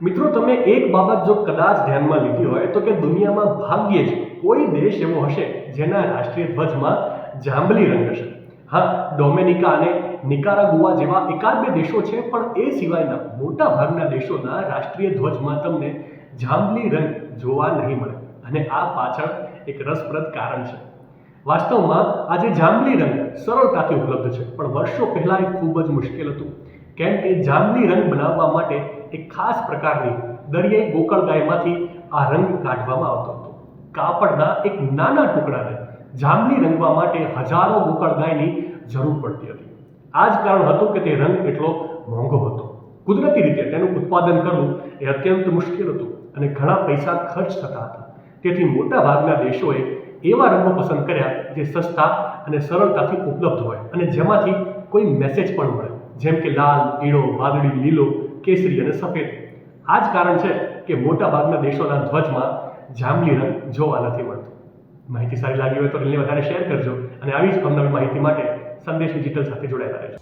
મિત્રો, તમે એક બાબત જો કદાચ ધ્યાનમાં લીધી હોય તો કે દુનિયામાં ભાગ્યે જ કોઈ દેશ એવો હશે જેના રાષ્ટ્રીય ધ્વજમાં જાંબલી રંગ હશે. હા, ડોમિનિકા અને નિકારાગુઆ જેવા એકાદ બે દેશો છે, પણ એ સિવાયના મોટા ભાગના દેશોના રાષ્ટ્રીય ધ્વજમાં તમને જાંબલી રંગ જોવા નહીં મળે. અને આ પાછળ એક રસપ્રદ કારણ છે. વાસ્તવમાં આજે જાંબલી રંગ સરળતાથી ઉપલબ્ધ છે, પણ વર્ષો પહેલા એ ખૂબ જ મુશ્કેલ હતું. કેમ કે જાંબલી રંગ બનાવવા માટે એક ખાસ પ્રકારની દરિયાઈ ગોકળગાયમાંથી આ રંગ કાઢવામાં આવતો હતો. કાપડના એક નાના ટુકડાને જાંબલી રંગવા માટે હજારો ગોકળગાયની જરૂર પડતી હતી. આ જ કારણ હતું કે તે રંગ એટલો મોંઘો હતો. કુદરતી રીતે તેનું ઉત્પાદન કરવું એ અત્યંત મુશ્કેલ હતું અને ઘણા પૈસા ખર્ચ થતા હતા. તેથી મોટા ભાગના દેશોએ એવા રંગો પસંદ કર્યા જે સસ્તા અને સરળતાથી ઉપલબ્ધ હોય અને જેમાંથી કોઈ મેસેજ પણ મળે, જેમ કે લાલ, પીળો, વાદળી, લીલો, કેસરી અને સફેદ. આ જ કારણ છે કે મોટા ભાગના દેશોના ધ્વજમાં જાંબલી રંગ જોવા નથી મળતો. માહિતી સારી લાગી હોય તો રીલને વધારે શેર કરજો અને આવી જ અવનવી માહિતી માટે સંદેશ ડિજિટલ સાથે જોડાયેલા રહેજો.